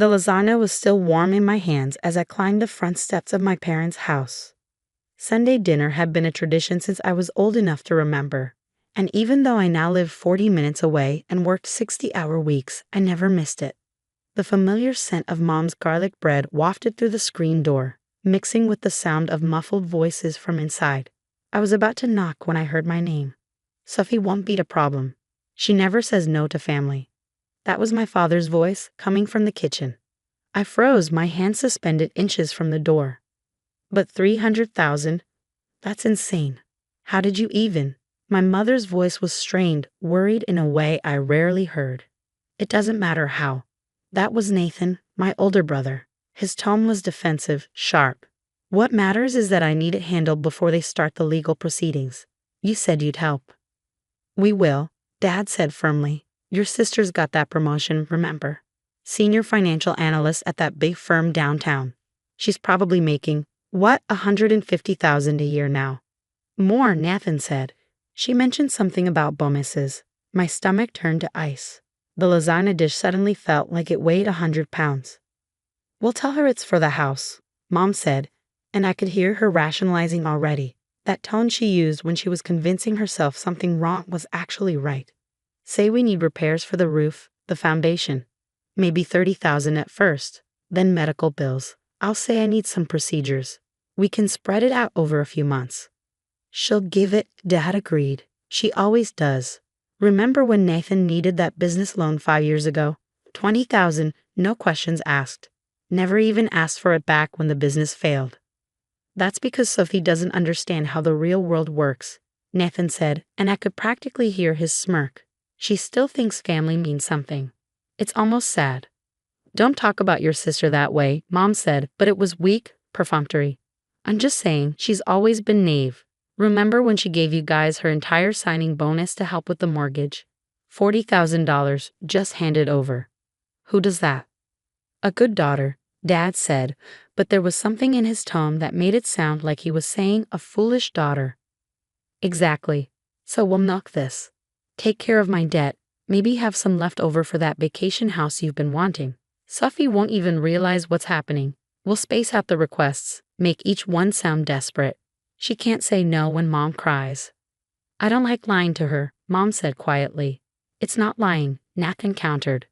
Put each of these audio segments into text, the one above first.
The lasagna was still warm in my hands as I climbed the front steps of my parents' house. Sunday dinner had been a tradition since I was old enough to remember, and even though I now lived 40 minutes away and worked 60-hour weeks, I never missed it. The familiar scent of Mom's garlic bread wafted through the screen door, mixing with the sound of muffled voices from inside. I was about to knock when I heard my name. Sophie won't be a problem. She never says no to family. That was my father's voice coming from the kitchen. I froze, my hand suspended inches from the door. But 300,000? That's insane. How did you even? My mother's voice was strained, worried in a way I rarely heard. It doesn't matter how. That was Nathan, my older brother. His tone was defensive, sharp. What matters is that I need it handled before they start the legal proceedings. You said you'd help. We will, Dad said firmly. Your sister's got that promotion, remember? Senior financial analyst at that big firm downtown. She's probably making, what, $150,000 a year now? More, Nathan said. She mentioned something about bonuses. My stomach turned to ice. The lasagna dish suddenly felt like it weighed 100 pounds. We'll tell her it's for the house, Mom said, and I could hear her rationalizing already. That tone she used when she was convincing herself something wrong was actually right. Say we need repairs for the roof, the foundation. Maybe 30,000 at first, then medical bills. I'll say I need some procedures. We can spread it out over a few months. She'll give it, Dad agreed. She always does. Remember when Nathan needed that business loan 5 years ago? 20,000, no questions asked. Never even asked for it back when the business failed. That's because Sophie doesn't understand how the real world works, Nathan said, and I could practically hear his smirk. She still thinks family means something. It's almost sad. Don't talk about your sister that way, Mom said, but it was weak, perfunctory. I'm just saying, she's always been naive. Remember when she gave you guys her entire signing bonus to help with the mortgage? $40,000 just handed over. Who does that? A good daughter, Dad said, but there was something in his tone that made it sound like he was saying a foolish daughter. Exactly. So we'll milk this. Take care of my debt, maybe have some left over for that vacation house you've been wanting. Sophie won't even realize what's happening. We'll space out the requests, make each one sound desperate. She can't say no when Mom cries. I don't like lying to her, Mom said quietly. It's not lying, Nathan countered.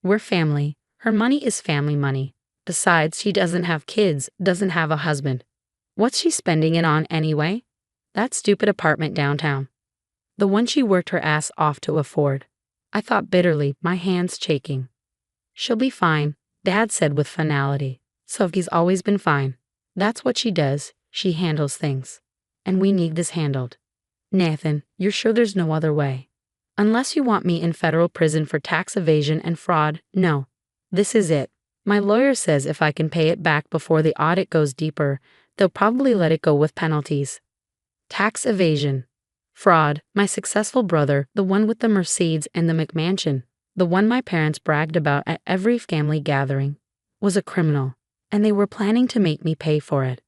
We're family. Her money is family money. Besides, she doesn't have kids, doesn't have a husband. What's she spending it on anyway? That stupid apartment downtown. The one she worked her ass off to afford. I thought bitterly, my hands shaking. She'll be fine, Dad said with finality. Sophie's always been fine. That's what she does. She handles things. And we need this handled. Nathan, you're sure there's no other way? Unless you want me in federal prison for tax evasion and fraud, no. This is it. My lawyer says if I can pay it back before the audit goes deeper, they'll probably let it go with penalties. Tax evasion. Fraud. My successful brother, the one with the Mercedes and the McMansion, the one my parents bragged about at every family gathering, was a criminal, and they were planning to make me pay for it.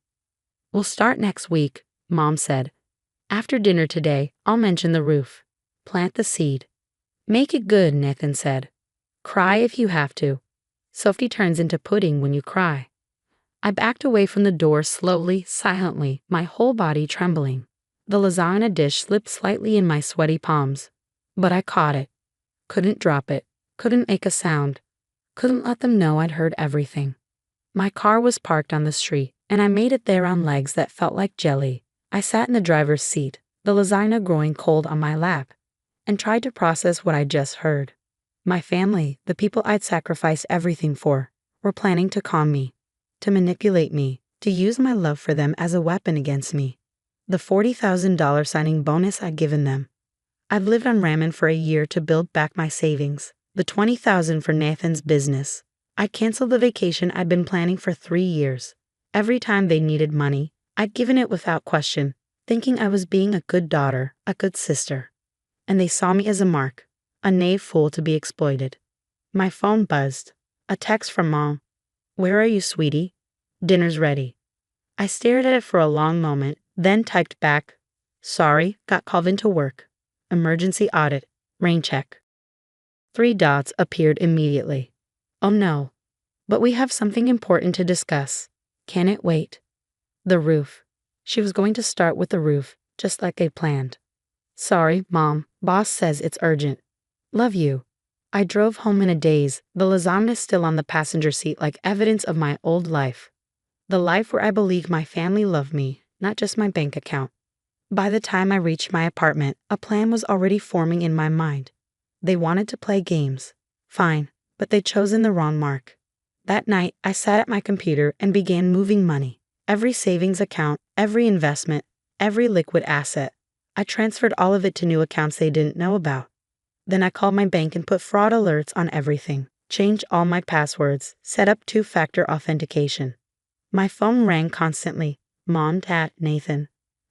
We'll start next week, Mom said. After dinner today, I'll mention the roof. Plant the seed. Make it good, Nathan said. Cry if you have to. Sophie turns into pudding when you cry. I backed away from the door slowly, silently, my whole body trembling. The lasagna dish slipped slightly in my sweaty palms. But I caught it. Couldn't drop it. Couldn't make a sound. Couldn't let them know I'd heard everything. My car was parked on the street, and I made it there on legs that felt like jelly. I sat in the driver's seat, the lasagna growing cold on my lap, and tried to process what I'd just heard. My family, the people I'd sacrificed everything for, were planning to con me, to manipulate me, to use my love for them as a weapon against me. The $40,000 signing bonus I'd given them. I'd lived on ramen for a year to build back my savings. The $20,000 for Nathan's business. I'd canceled the vacation I'd been planning for 3 years. Every time they needed money, I'd given it without question, thinking I was being a good daughter, a good sister. And they saw me as a mark, a knave fool to be exploited. My phone buzzed. A text from Mom. Where are you, sweetie? Dinner's ready. I stared at it for a long moment, then typed back, sorry, got called into work. Emergency audit. Rain check. 3 dots appeared immediately. Oh no. But we have something important to discuss. Can it wait? The roof. She was going to start with the roof, just like they planned. Sorry, Mom. Boss says it's urgent. Love you. I drove home in a daze, the lasagna still on the passenger seat like evidence of my old life. The life where I believed my family loved me, not just my bank account. By the time I reached my apartment, a plan was already forming in my mind. They wanted to play games. Fine, but they'd chosen the wrong mark. That night, I sat at my computer and began moving money. Every savings account, every investment, every liquid asset. I transferred all of it to new accounts they didn't know about. Then I called my bank and put fraud alerts on everything, changed all my passwords, set up two-factor authentication. My phone rang constantly. Mom, Dad, Nathan.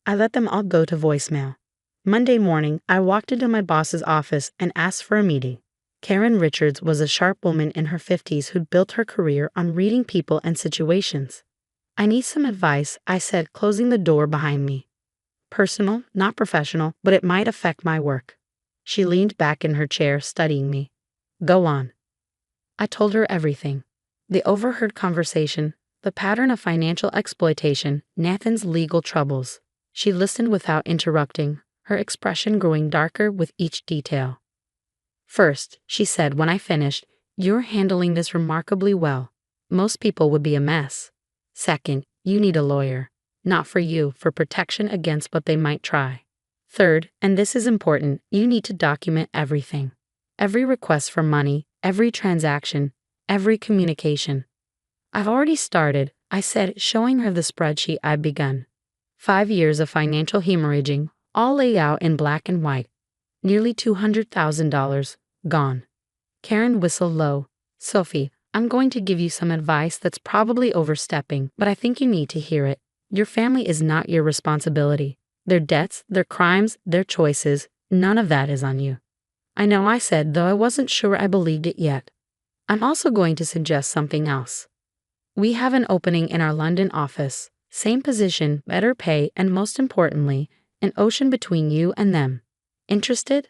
I let them all go to voicemail. Monday morning, I walked into my boss's office and asked for a meeting. Karen Richards was a sharp woman in her 50s who'd built her career on reading people and situations. I need some advice, I said, closing the door behind me. Personal, not professional, but it might affect my work. She leaned back in her chair, studying me. Go on. I told her everything. The overheard conversation, the pattern of financial exploitation, Nathan's legal troubles. She listened without interrupting, her expression growing darker with each detail. First, she said when I finished, you're handling this remarkably well. Most people would be a mess. Second, you need a lawyer. Not for you, for protection against what they might try. Third, and this is important, you need to document everything. Every request for money, every transaction, every communication. I've already started, I said, showing her the spreadsheet I'd begun. 5 years of financial hemorrhaging, all laid out in black and white. Nearly $200,000, gone. Karen whistled low. Sophie, I'm going to give you some advice that's probably overstepping, but I think you need to hear it. Your family is not your responsibility. Their debts, their crimes, their choices, none of that is on you. I know, I said, though I wasn't sure I believed it yet. I'm also going to suggest something else. We have an opening in our London office. Same position, better pay, and most importantly, an ocean between you and them. Interested?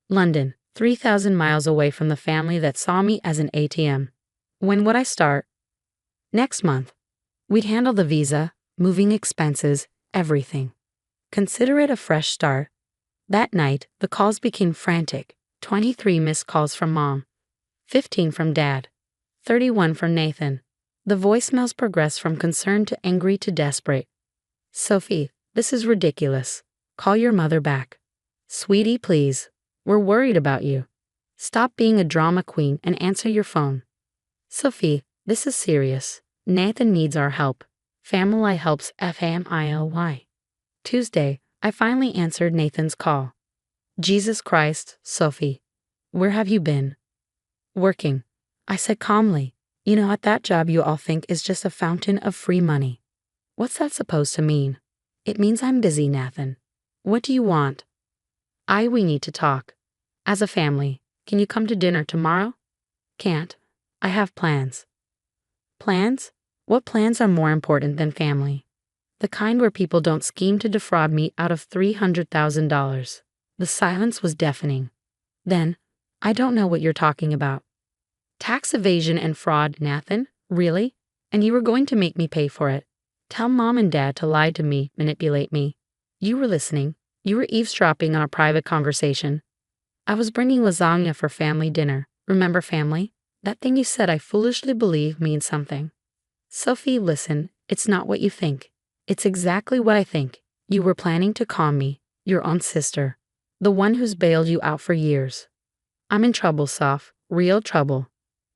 London, 3,000 miles away from the family that saw me as an ATM. When would I start? Next month. We'd handle the visa, moving expenses, everything. Consider it a fresh start. That night, the calls became frantic. 23 missed calls from Mom. 15 from Dad. 31 from Nathan. The voicemails progressed from concerned to angry to desperate. Sophie, this is ridiculous. Call your mother back. Sweetie, please. We're worried about you. Stop being a drama queen and answer your phone. Sophie, this is serious. Nathan needs our help. Family helps family. Tuesday, I finally answered Nathan's call. Jesus Christ, Sophie. Where have you been? Working. I said calmly. You know, at that job you all think is just a fountain of free money. What's that supposed to mean? It means I'm busy, Nathan. What do you want? We need to talk. As a family, can you come to dinner tomorrow? Can't. I have plans. Plans? What plans are more important than family? The kind where people don't scheme to defraud me out of $300,000. The silence was deafening. Then, I don't know what you're talking about. Tax evasion and fraud, Nathan? Really? And you were going to make me pay for it. Tell Mom and Dad to lie to me, manipulate me. You were listening. You were eavesdropping on our private conversation. I was bringing lasagna for family dinner. Remember family? That thing you said I foolishly believe means something. Sophie, listen, it's not what you think. It's exactly what I think. You were planning to con me, your own sister, the one who's bailed you out for years. I'm in trouble, Soph, real trouble.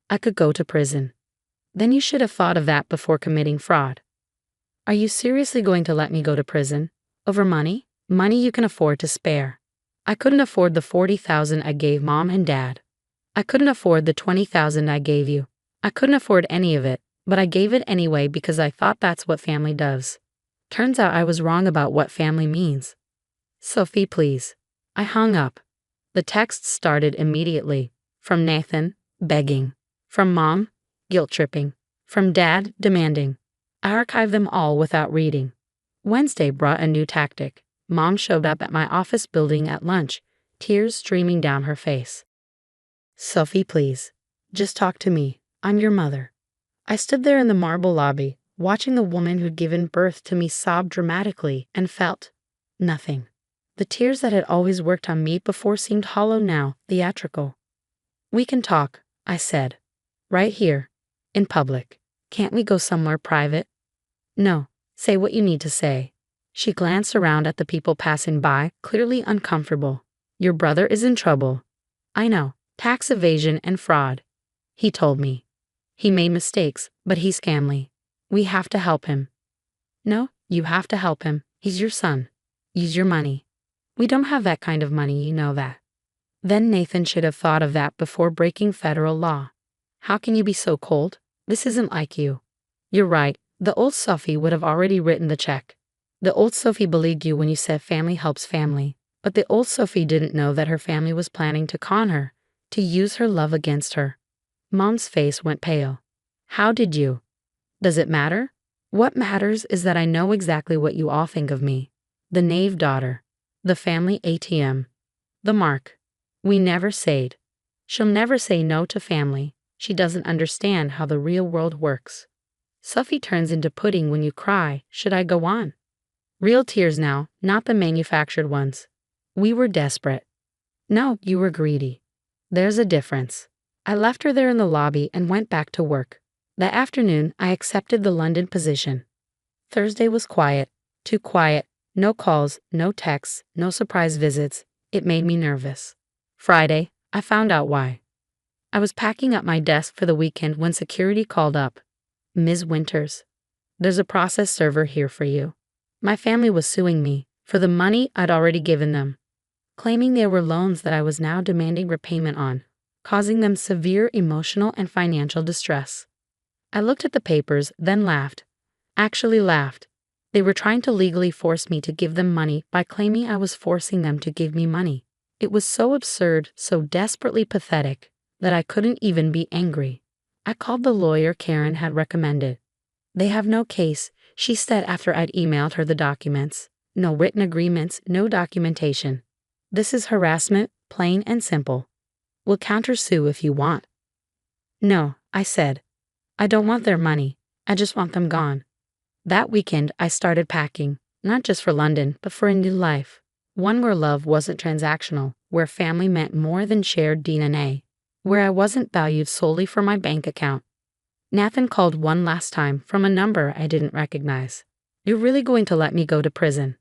I could go to prison. Then you should have thought of that before committing fraud. Are you seriously going to let me go to prison? Over money? Money you can afford to spare. I couldn't afford the $40,000 I gave Mom and Dad. I couldn't afford the $20,000 I gave you. I couldn't afford any of it, but I gave it anyway because I thought that's what family does. Turns out I was wrong about what family means. Sophie, please. I hung up. The texts started immediately. From Nathan, begging. From Mom, guilt-tripping. From Dad, demanding. I archived them all without reading. Wednesday brought a new tactic. Mom showed up at my office building at lunch, tears streaming down her face. Sophie, please. Just talk to me. I'm your mother. I stood there in the marble lobby, watching the woman who'd given birth to me sob dramatically, and felt nothing. The tears that had always worked on me before seemed hollow now, theatrical. "We can talk," I said. "Right here. In public. Can't we go somewhere private?" "No. Say what you need to say." She glanced around at the people passing by, clearly uncomfortable. "Your brother is in trouble." "I know. Tax evasion and fraud. He told me. He made mistakes, but he's family. We have to help him." "No, you have to help him. He's your son. Use your money." "We don't have that kind of money, you know that." Then Nathan should have thought of that before breaking federal law. "How can you be so cold? This isn't like you." "You're right. The old Sophie would have already written the check." "The old Sophie believed you when you said family helps family. But the old Sophie didn't know that her family was planning to con her, to use her love against her." Mom's face went pale. "How did you?" "Does it matter? What matters is that I know exactly what you all think of me. The knave daughter. The family ATM. The mark. We never said. She'll never say no to family. She doesn't understand how the real world works. Sophie turns into pudding when you cry. Should I go on?" "Real tears now, not the manufactured ones. We were desperate." "No, you were greedy. There's a difference." I left her there in the lobby and went back to work. That afternoon, I accepted the London position. Thursday was quiet. Too quiet. No calls, no texts, no surprise visits. It made me nervous. Friday, I found out why. I was packing up my desk for the weekend when security called up. "Ms. Winters, there's a process server here for you." My family was suing me for the money I'd already given them, claiming they were loans that I was now demanding repayment on, causing them severe emotional and financial distress. I looked at the papers, then laughed. Actually laughed. They were trying to legally force me to give them money by claiming I was forcing them to give me money. It was so absurd, so desperately pathetic, that I couldn't even be angry. I called the lawyer Karen had recommended. "They have no case," she said after I'd emailed her the documents. "No written agreements, no documentation. This is harassment, plain and simple. We'll countersue if you want." "No," I said. "I don't want their money. I just want them gone." That weekend, I started packing, not just for London, but for a new life. One where love wasn't transactional, where family meant more than shared DNA, where I wasn't valued solely for my bank account. Nathan called one last time from a number I didn't recognize. "You're really going to let me go to prison?"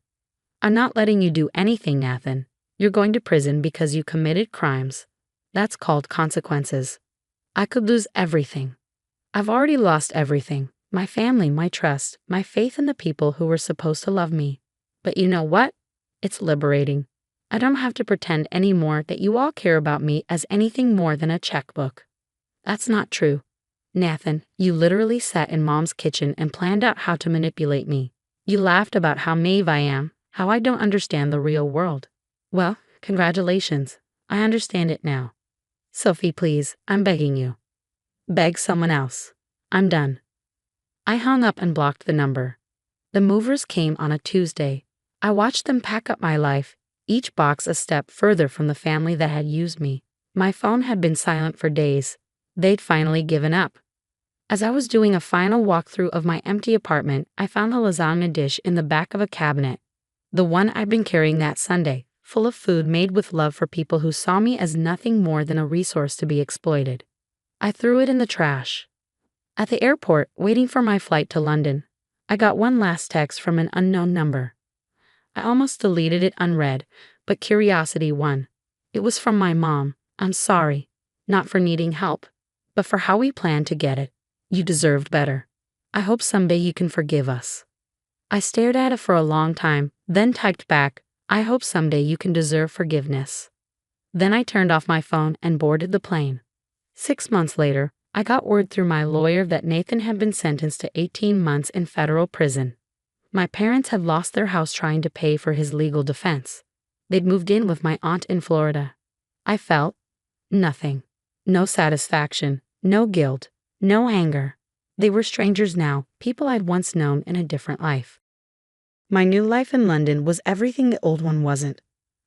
"I'm not letting you do anything, Nathan. You're going to prison because you committed crimes. That's called consequences. I could lose everything. I've already lost everything. My family, my trust, my faith in the people who were supposed to love me. But you know what? It's liberating. I don't have to pretend anymore that you all care about me as anything more than a checkbook." "That's not true. Nathan, you literally sat in Mom's kitchen and planned out how to manipulate me. You laughed about how naive I am, how I don't understand the real world. Well, congratulations. I understand it now. Sophie, please, I'm begging you. Beg someone else. I'm done." I hung up and blocked the number. The movers came on a Tuesday. I watched them pack up my life, each box a step further from the family that had used me. My phone had been silent for days. They'd finally given up. As I was doing a final walkthrough of my empty apartment, I found the lasagna dish in the back of a cabinet. The one I'd been carrying that Sunday, full of food made with love for people who saw me as nothing more than a resource to be exploited. I threw it in the trash. At the airport, waiting for my flight to London, I got one last text from an unknown number. I almost deleted it unread, but curiosity won. It was from my mom. "I'm sorry, not for needing help, but for how we planned to get it. You deserved better. I hope someday you can forgive us." I stared at it for a long time, then typed back, "I hope someday you can deserve forgiveness." Then I turned off my phone and boarded the plane. 6 months later, I got word through my lawyer that Nathan had been sentenced to 18 months in federal prison. My parents had lost their house trying to pay for his legal defense. They'd moved in with my aunt in Florida. I felt nothing. No satisfaction, no guilt, no anger. They were strangers now, people I'd once known in a different life. My new life in London was everything the old one wasn't.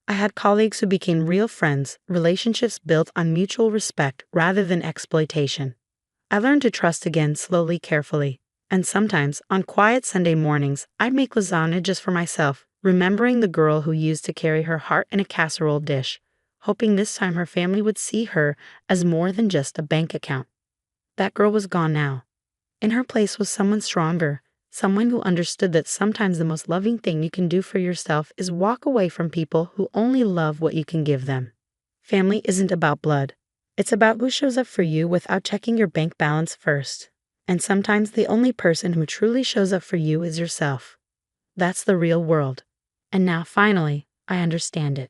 I had colleagues who became real friends, relationships built on mutual respect rather than exploitation. I learned to trust again slowly, carefully. And sometimes, on quiet Sunday mornings, I'd make lasagna just for myself, remembering the girl who used to carry her heart in a casserole dish, hoping this time her family would see her as more than just a bank account. That girl was gone now. In her place was someone stronger, someone who understood that sometimes the most loving thing you can do for yourself is walk away from people who only love what you can give them. Family isn't about blood. It's about who shows up for you without checking your bank balance first. And sometimes the only person who truly shows up for you is yourself. That's the real world. And now finally, I understand it.